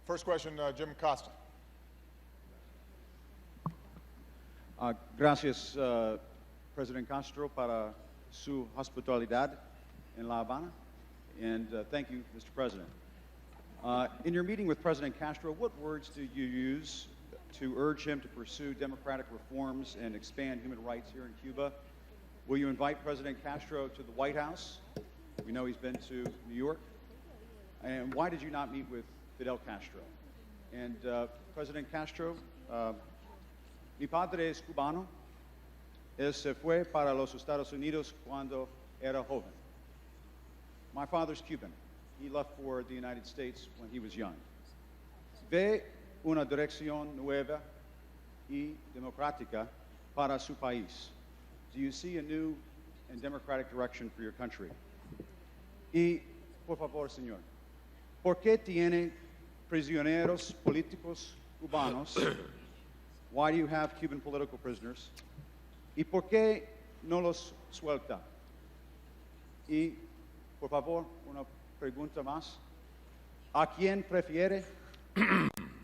First question, Jim Costa. Gracias, President Castro, para su hospitalidad en La Habana. And thank you, Mr. President. In your meeting with President Castro, what words did you use to urge him to pursue democratic reforms and expand human rights here in Cuba? Will you invite President Castro to the White House? We know he's been to New York. And why did you not meet with Fidel Castro? And President Castro, mi padre es cubano. Él se fue para los Estados Unidos cuando era joven. My father's Cuban. He left for the United States when he was young. Ve una dirección nueva y democrática para su país. Do you see a new and democratic direction for your country? Y, por favor, señor, ¿por qué tiene prisioneros políticos cubanos? Why do you have Cuban political prisoners? ¿Y por qué no los suelta? Y, por favor, una pregunta más. ¿A quién prefiere?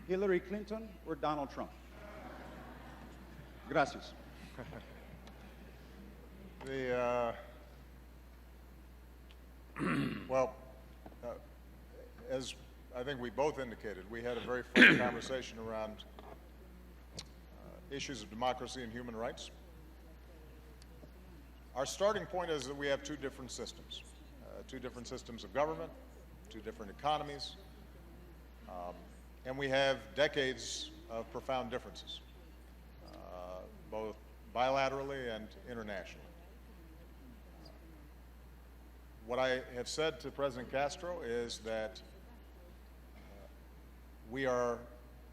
Hillary Clinton or Donald Trump? Gracias. Well, as I think we both indicated, we had a very frank conversation around issues of democracy and human rights. Our starting point is that we have two different systems of government, two different economies, and we have decades of profound differences, both bilaterally and internationally. What I have said to President Castro is that we are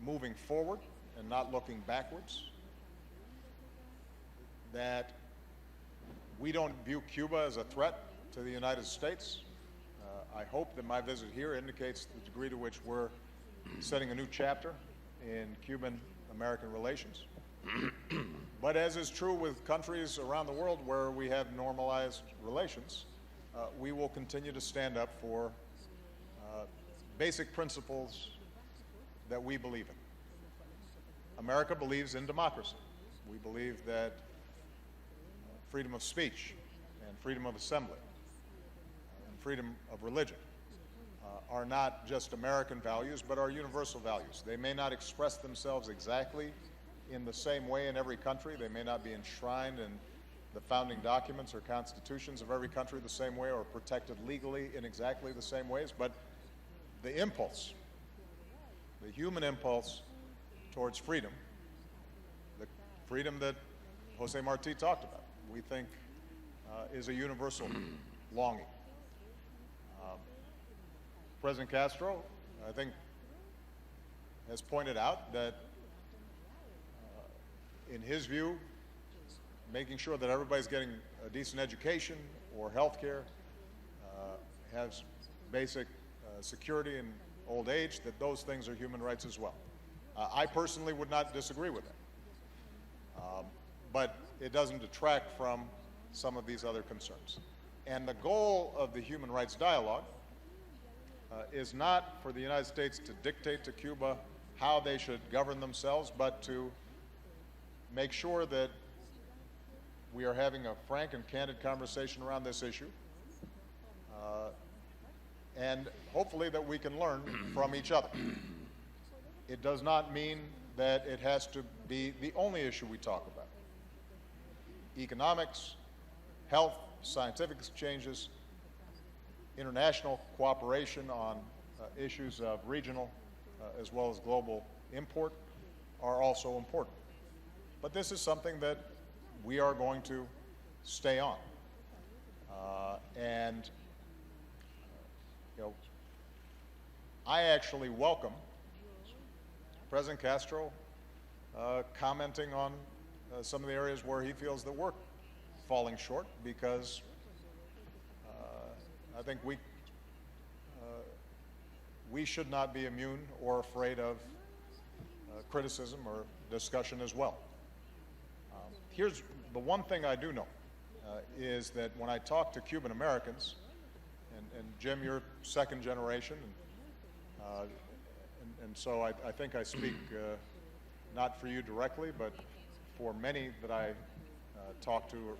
moving forward and not looking backwards, that we don't view Cuba as a threat to the United States. I hope that my visit here indicates the degree to which we're setting a new chapter in Cuban-American relations. But as is true with countries around the world where we have normalized relations, we will continue to stand up for basic principles that we believe in. America believes in democracy. We believe that freedom of speech and freedom of assembly and freedom of religion are not just American values, but are universal values. They may not express themselves exactly in the same way in every country. They may not be enshrined in the founding documents or constitutions of every country the same way or protected legally in exactly the same ways, but the impulse, the human impulse towards freedom, the freedom that Jose Marti talked about, we think is a universal longing. President Castro, I think, has pointed out that in his view, making sure that everybody's getting a decent education or health care, has basic security in old age, that those things are human rights as well. I personally would not disagree with that. But it doesn't detract from some of these other concerns. And the goal of the human rights dialogue is not for the United States to dictate to Cuba how they should govern themselves, but to make sure that we are having a frank and candid conversation around this issue, and hopefully that we can learn from each other. It does not mean that it has to be the only issue we talk about. Economics, health, scientific exchanges, international cooperation on issues of regional as well as global import are also important. But this is something that we are going to stay on. And I actually welcome President Castro commenting on some of the areas where he feels that we're falling short, because I think we should not be immune or afraid of criticism or discussion as well. Here's the one thing I do know, is that when I talk to Cuban Americans, and Jim, you're second generation, and so I think I speak not for you directly, but for many that I talk to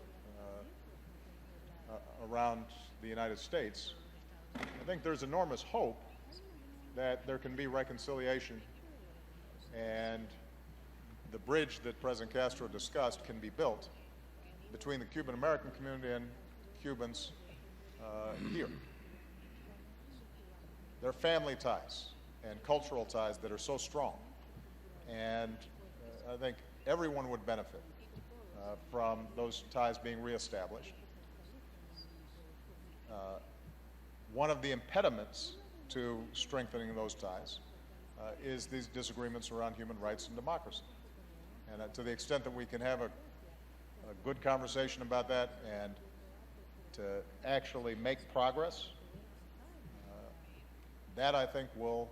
around the United States. I think there's enormous hope that there can be reconciliation and the bridge that President Castro discussed can be built between the Cuban American community and Cubans here. There are family ties and cultural ties that are so strong, and I think everyone would benefit from those ties being reestablished. One of the impediments to strengthening those ties is these disagreements around human rights and democracy. And to the extent that we can have a good conversation about that and to actually make progress, that I think will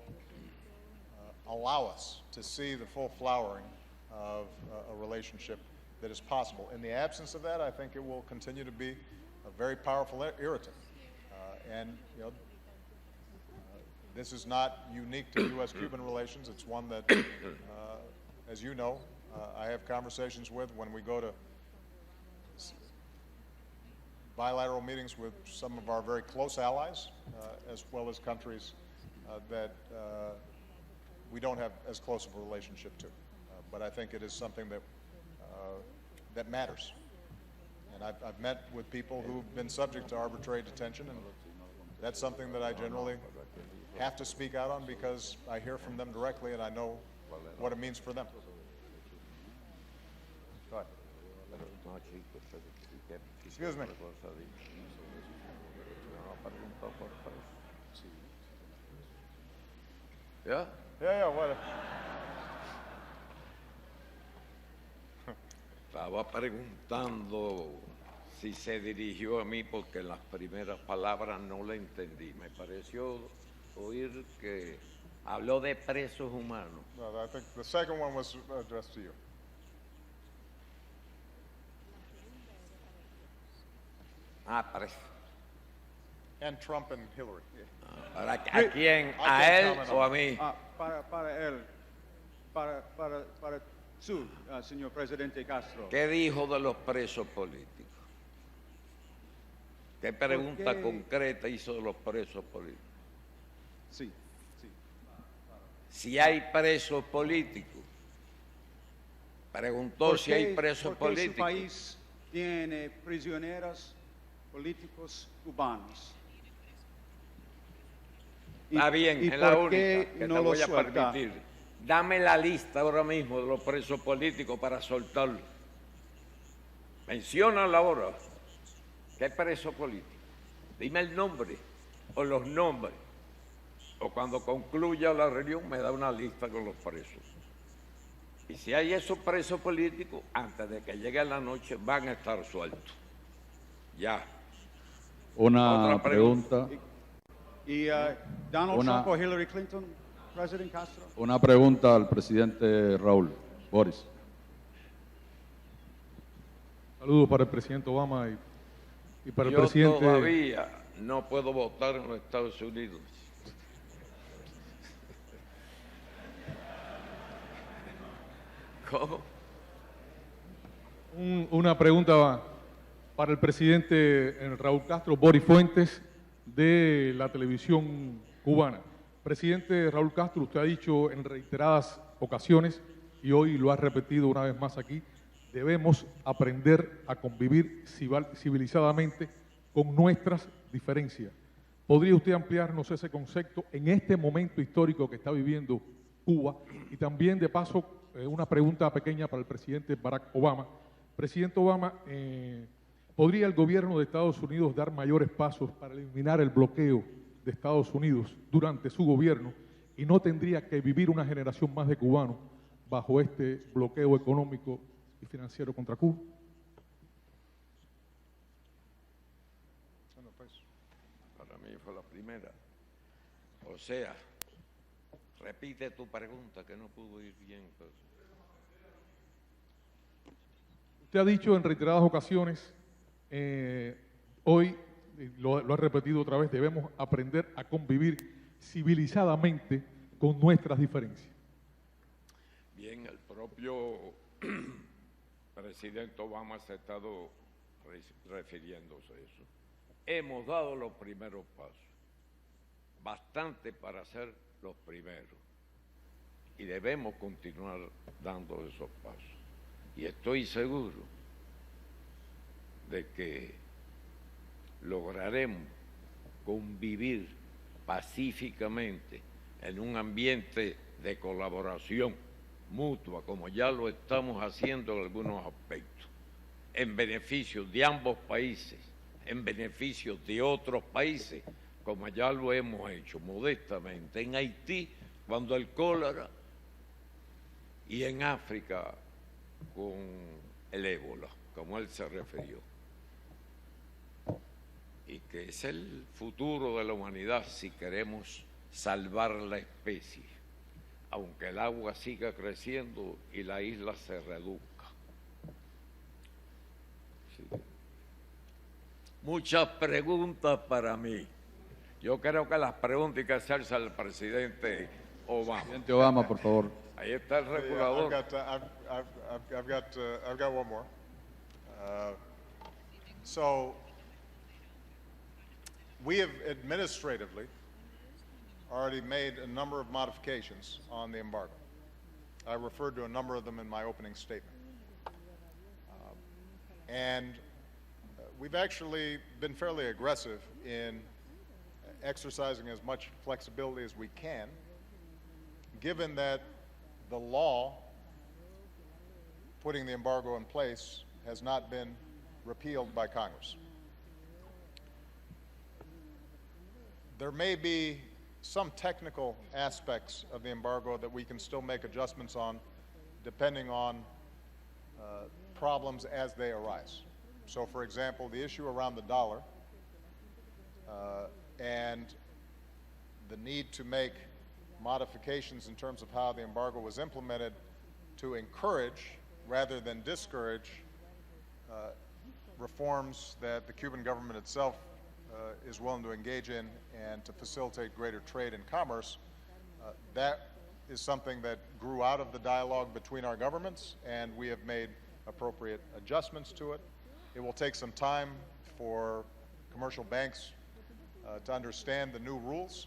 allow us to see the full flowering of a relationship that is possible. In the absence of that, I think it will continue to be a very powerful irritant. And you know, this is not unique to U.S.-Cuban relations. It's one that, as you know, I have conversations with when we go to bilateral meetings with some of our very close allies, as well as countries that we don't have as close of a relationship to. But I think it is something that that matters. And I've met with people who've been subject to arbitrary detention, and that's something that I generally have to speak out on because I hear from them directly and I know what it means for them. Go ahead. Excuse me. Yeah? Yeah, what? Estaba preguntando si se dirigió a mí porque las primeras palabras no le entendí. Me pareció oír que habló de presos humanos. No, I think the second one was addressed to you. Ah, presos. And Trump and Hillary. ¿A quién? ¿A él o a mí? Para él, para su, señor presidente Castro. ¿Qué dijo de los presos políticos? ¿Qué pregunta concreta hizo de los presos políticos? Sí, sí. Si hay presos políticos. Preguntó si hay presos ¿Por qué políticos. su país tiene prisioneros políticos cubanos? Está bien, ¿Y es la por única qué que no te lo voy a suelta? permitir. Dame la lista ahora mismo de los presos políticos para soltarlos. Menciónala ahora. ¿Qué preso político? Dime el nombre o los nombres. O cuando concluya la reunión me da una lista con los presos. Y si hay esos presos políticos, antes de que llegue la noche van a estar sueltos. Ya. Una Otra pregunta. ¿Y Donald Trump o Hillary Clinton, presidente Castro? Una pregunta al presidente Raúl. Boris. Saludos para el presidente Obama y para el Yo presidente. todavía no puedo votar en los Estados Unidos. ¿Cómo? Una pregunta para el presidente Raúl Castro, Boris Fuentes, de la televisión cubana. Presidente Raúl Castro, usted ha dicho en reiteradas ocasiones, y hoy lo ha repetido una vez más aquí, debemos aprender a convivir civilizadamente con nuestras diferencias. ¿Podría usted ampliarnos ese concepto en este momento histórico que está viviendo Cuba? Y también, de paso, una pregunta pequeña para el presidente Barack Obama. Presidente Obama, ¿podría el gobierno de Estados Unidos dar mayores pasos para eliminar el bloqueo de Estados Unidos durante su gobierno y no tendría que vivir una generación más de cubanos bajo este bloqueo económico y financiero contra Cuba? Para mí fue la primera. O sea, repite tu pregunta que no pudo ir bien. Pues. Usted ha dicho en reiteradas ocasiones, hoy lo ha repetido otra vez, debemos aprender a convivir civilizadamente con nuestras diferencias. Bien, el propio presidente Obama se ha estado refiriéndose a eso. Hemos dado los primeros pasos, bastante para ser los primeros, y debemos continuar dando esos pasos. Y estoy seguro de que lograremos convivir pacíficamente en un ambiente de colaboración mutua, como ya lo estamos haciendo en algunos aspectos, en beneficio de ambos países, en beneficio de otros países, como ya lo hemos hecho modestamente en Haití, cuando el cólera, y en África con el ébola, como él se refirió. Y que es el futuro de la humanidad si queremos salvar la especie, aunque el agua siga creciendo y la isla se reduzca. Sí. Muchas preguntas para mí. Yo creo que las preguntas hay que hacerse al presidente Obama. Presidente Obama, por favor. Ahí está el Yeah, regulador. I've got one more. So we have administratively already made a number of modifications on the embargo. I referred to a number of them in my opening statement. And we've actually been fairly aggressive in exercising as much flexibility as we can, given that the law putting the embargo in place has not been repealed by Congress. There may be some technical aspects of the embargo that we can still make adjustments on, depending on problems as they arise. So, for example, the issue around the dollar and the need to make modifications in terms of how the embargo was implemented to encourage rather than discourage reforms that the Cuban government itself is willing to engage in and to facilitate greater trade and commerce. That is something that grew out of the dialogue between our governments, and we have made appropriate adjustments to it. It will take some time for commercial banks to understand the new rules,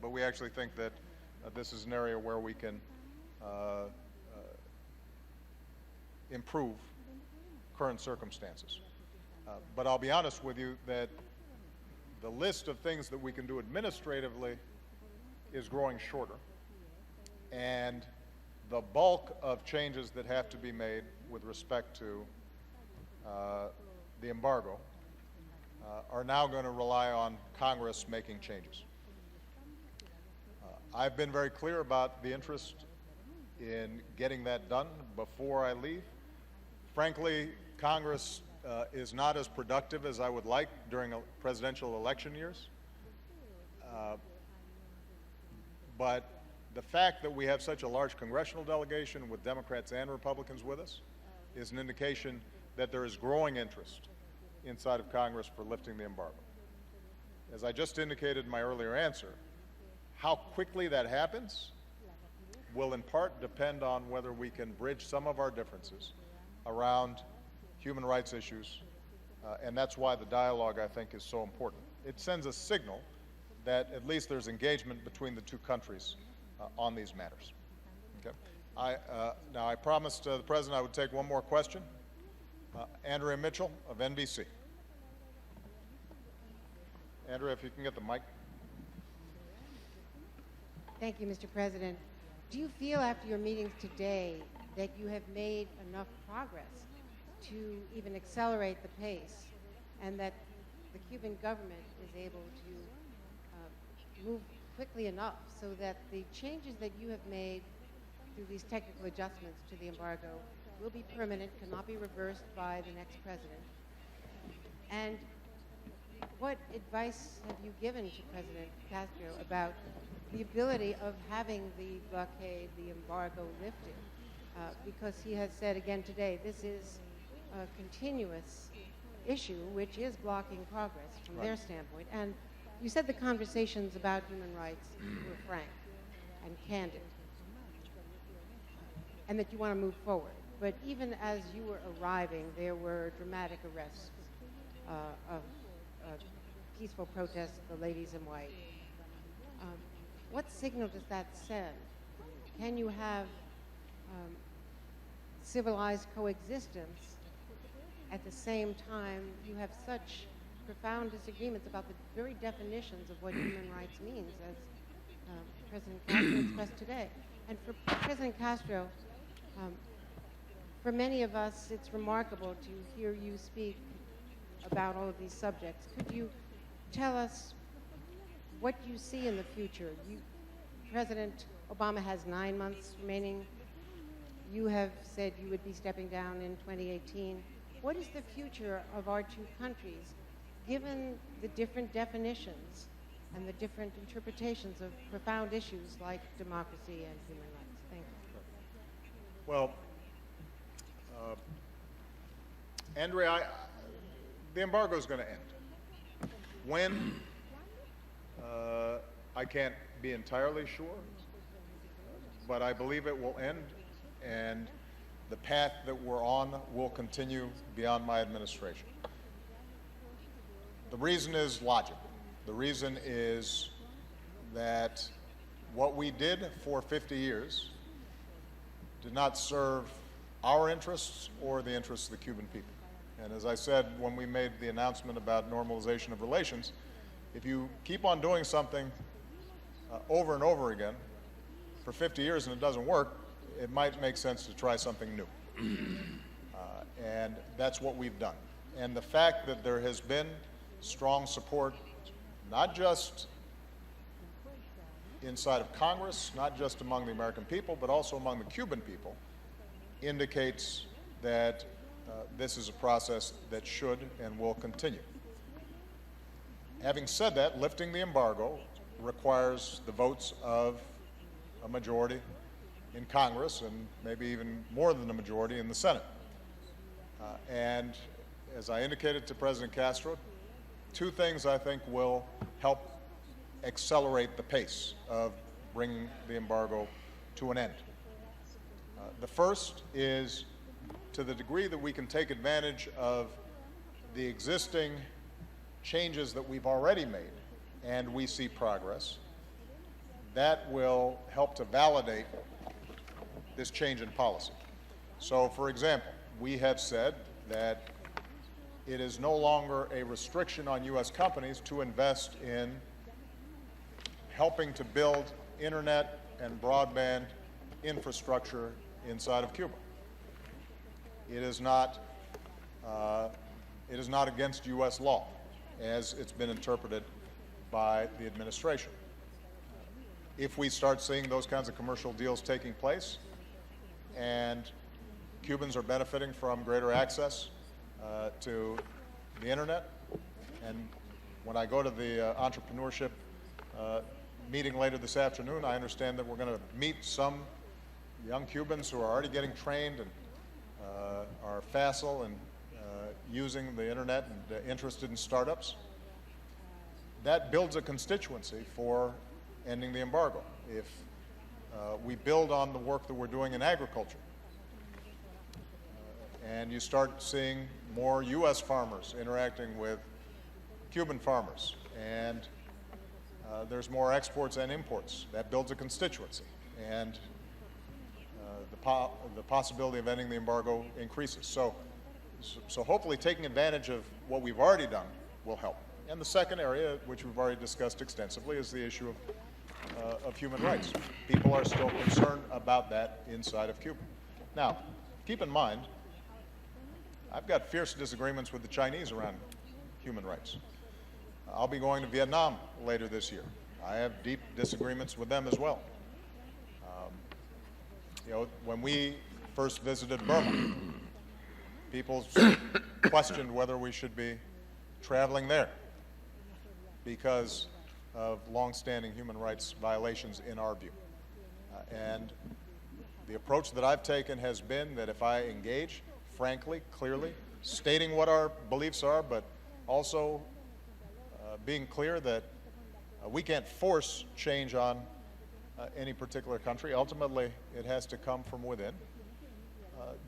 but we actually think that this is an area where we can improve current circumstances. But I'll be honest with you that the list of things that we can do administratively is growing shorter. And the bulk of changes that have to be made with respect to the embargo are now going to rely on Congress making changes. I've been very clear about the interest in getting that done before I leave. Frankly, Congress is not as productive as I would like during presidential election years. But the fact that we have such a large congressional delegation with Democrats and Republicans with us is an indication that there is growing interest inside of Congress for lifting the embargo. As I just indicated in my earlier answer, how quickly that happens will in part depend on whether we can bridge some of our differences around human rights issues, and that's why the dialogue, I think, is so important. It sends a signal that at least there's engagement between the two countries on these matters. Okay. Now, I promised the President I would take one more question. Andrea Mitchell of NBC. Andrea, if you can get the mic. Thank you, Mr. President. Do you feel after your meetings today that you have made enough progress to even accelerate the pace, and that the Cuban government is able to move quickly enough so that the changes that you have made through these technical adjustments to the embargo will be permanent, cannot be reversed by the next president? And what advice have you given to President Castro about the ability of having the blockade, the embargo lifted? Because he has said again today, this is a continuous issue which is blocking progress from their standpoint. And you said the conversations about human rights were frank. and candid, and that you want to move forward. But even as you were arriving, there were dramatic arrests of peaceful protests, the ladies in white. What signal does that send? Can you have civilized coexistence at the same time you have such profound disagreements about the very definitions of what human rights means, as President Castro expressed today? And for President Castro, for many of us, it's remarkable to hear you speak about all of these subjects. Could you tell us what you see in the future? President Obama has 9 months remaining. You have said you would be stepping down in 2018. What is the future of our two countries, given the different definitions and the different interpretations of profound issues like democracy and human rights? Thank you. Well, Andrea, the embargo is going to end. When? I can't be entirely sure, but I believe it will end, and the path that we're on will continue beyond my administration. The reason is logic. The reason is that what we did for 50 years did not serve our interests or the interests of the Cuban people. And as I said when we made the announcement about normalization of relations, if you keep on doing something over and over again for 50 years and it doesn't work, it might make sense to try something new. And that's what we've done. And the fact that there has been strong support, not just inside of Congress, not just among the American people, but also among the Cuban people, indicates that this is a process that should and will continue. Having said that, lifting the embargo requires the votes of a majority in Congress and maybe even more than a majority in the Senate. And as I indicated to President Castro, two things I think will help accelerate the pace of bringing the embargo to an end. The first is, to the degree that we can take advantage of the existing changes that we've already made, and we see progress, that will help to validate this change in policy. So, for example, we have said that it is no longer a restriction on U.S. companies to invest in helping to build internet and broadband infrastructure inside of Cuba. It is not against U.S. law, as it's been interpreted by the administration. If we start seeing those kinds of commercial deals taking place, and Cubans are benefiting from greater access to the internet, and when I go to the entrepreneurship meeting later this afternoon, I understand that we're going to meet some young Cubans who are already getting trained and are facile and using the internet and interested in startups. That builds a constituency for ending the embargo. If we build on the work that we're doing in agriculture, and you start seeing more U.S. farmers interacting with Cuban farmers, and there's more exports and imports, that builds a constituency, and the possibility of ending the embargo increases. So hopefully taking advantage of what we've already done will help. And the second area, which we've already discussed extensively, is the issue of human rights. People are still concerned about that inside of Cuba. Now, keep in mind, I've got fierce disagreements with the Chinese around human rights. I'll be going to Vietnam later this year. I have deep disagreements with them as well. When we first visited Burma, people questioned whether we should be traveling there because of longstanding human rights violations in our view. And the approach that I've taken has been that if I engage, frankly, clearly, stating what our beliefs are, but also being clear that we can't force change on any particular country, ultimately it has to come from within,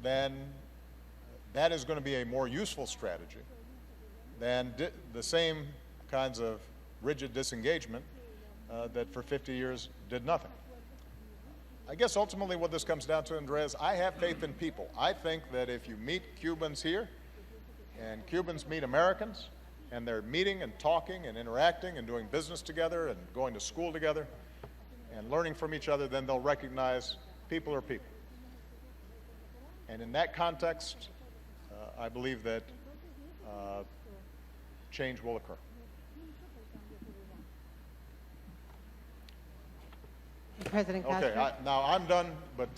then that is going to be a more useful strategy than the same kinds of rigid disengagement that for 50 years did nothing. I guess ultimately what this comes down to, Andres, I have faith in people. I think that if you meet Cubans here and Cubans meet Americans and they're meeting and talking and interacting and doing business together and going to school together and learning from each other, then they'll recognize people are people. And in that context, I believe that change will occur. President Castro. Okay, now I'm done, but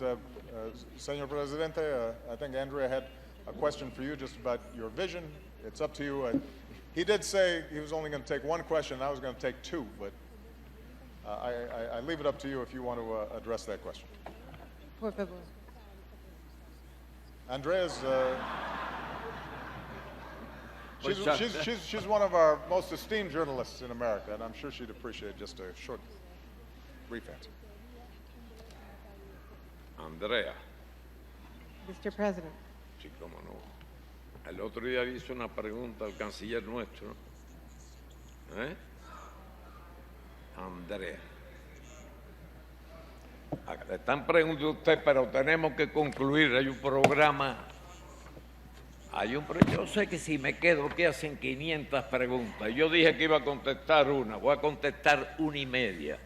Senor Presidente, I think Andrea had a question for you just about your vision. It's up to you. He did say he was only going to take one question, I was going to take two, but I leave it up to you if you want to address that question. Por favor. Andrea's, she's one of our most esteemed journalists in America, and I'm sure she'd appreciate just a short, brief answer. Andrea, Mr. President. sí, cómo no. El otro día le hizo una pregunta al canciller nuestro. ¿Eh? Andrea. Le están preguntando a usted, pero tenemos que concluir. Hay un programa. Yo sé que si me quedo aquí hacen 500 preguntas. Yo dije que iba a contestar una. Voy a contestar 1:30.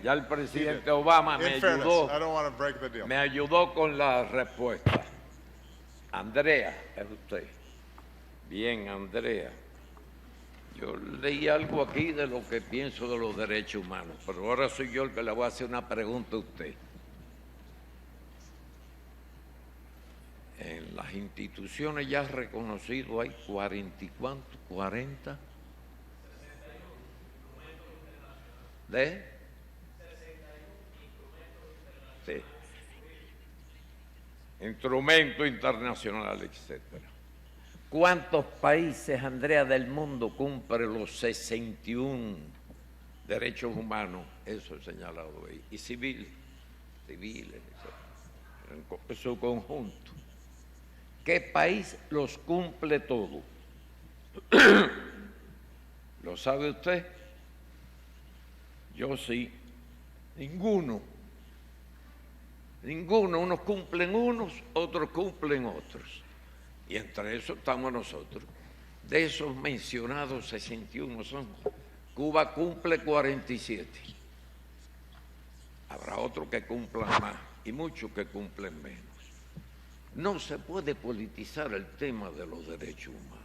Ya el presidente Obama me ayudó con la respuesta. Andrea, es usted. Bien, Andrea. Yo leí algo aquí de lo que pienso de los derechos humanos, pero ahora soy yo el que le voy a hacer una pregunta a usted. En las instituciones ya reconocidas hay 40 y cuánto, 40 de... Sí. Instrumento internacional, etcétera. ¿Cuántos países, Andrea, del mundo cumplen los 61 derechos humanos? Eso es señalado ahí. Y civiles, en su conjunto. ¿Qué país los cumple todos? ¿Lo sabe usted? Yo sí. Ninguno. Ninguno. Unos cumplen unos, otros cumplen otros. Y entre esos estamos nosotros. De esos mencionados 61 son. Cuba cumple 47. Habrá otros que cumplan más y muchos que cumplen menos. No se puede politizar el tema de los derechos humanos.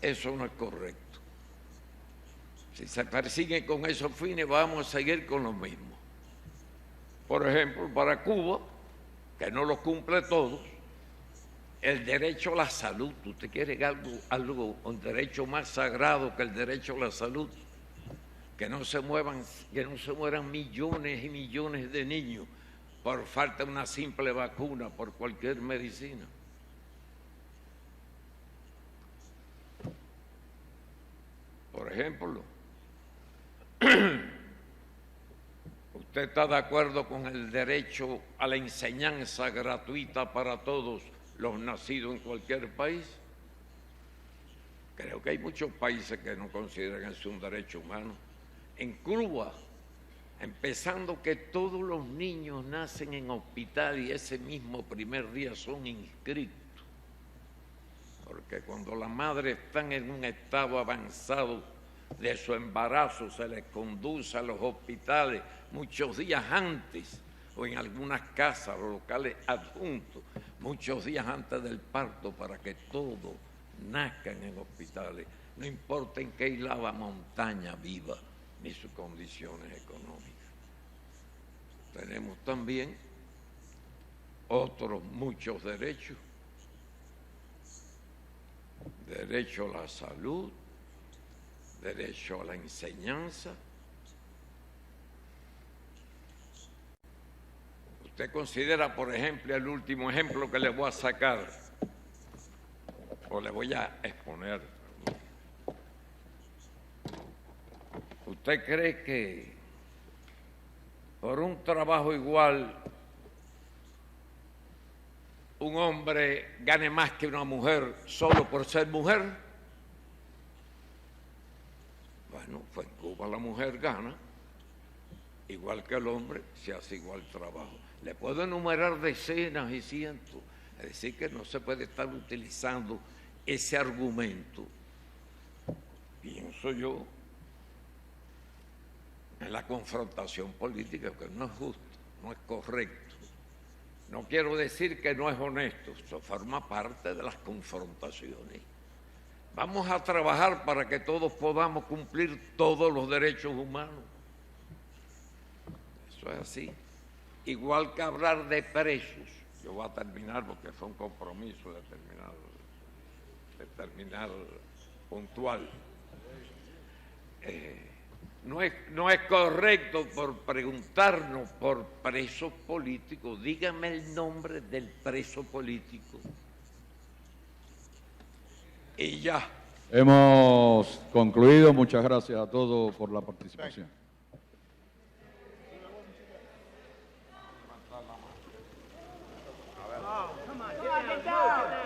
Eso no es correcto. Si se persigue con esos fines, vamos a seguir con lo mismo. Por ejemplo, para Cuba, que no los cumple todos, el derecho a la salud. ¿Usted quiere un derecho más sagrado que el derecho a la salud? Que no se mueran millones y millones de niños por falta de una simple vacuna, por cualquier medicina. Por ejemplo, ¿usted está de acuerdo con el derecho a la enseñanza gratuita para todos los nacidos en cualquier país? Creo que hay muchos países que no consideran eso un derecho humano. En Cuba, empezando que todos los niños nacen en hospital y ese mismo primer día son inscritos. Porque cuando las madres están en un estado avanzado de su embarazo, se les conduce a los hospitales muchos días antes, o en algunas casas o locales adjuntos, muchos días antes del parto, para que todos nazcan en hospitales, no importa en qué isla o montaña viva, ni sus condiciones económicas. Tenemos también otros muchos derechos. Derecho a la salud, derecho a la enseñanza. Usted considera, por ejemplo, el último ejemplo que le voy a sacar, o le voy a exponer. ¿Usted cree que por un trabajo igual un hombre gane más que una mujer solo por ser mujer? Bueno, pues en Cuba la mujer gana igual que el hombre, se hace igual trabajo. Le puedo enumerar decenas y cientos, es decir, que no se puede estar utilizando ese argumento, pienso yo, en la confrontación política, que no es justo, no es correcto. No quiero decir que no es honesto, eso forma parte de las confrontaciones. Vamos a trabajar para que todos podamos cumplir todos los derechos humanos. Eso es así. Igual que hablar de precios. Yo voy a terminar porque fue un compromiso de terminar puntual. No es correcto por preguntarnos por presos políticos. Dígame el nombre del preso político. Y ya. Hemos concluido. Muchas gracias a todos por la participación. Come on, get down.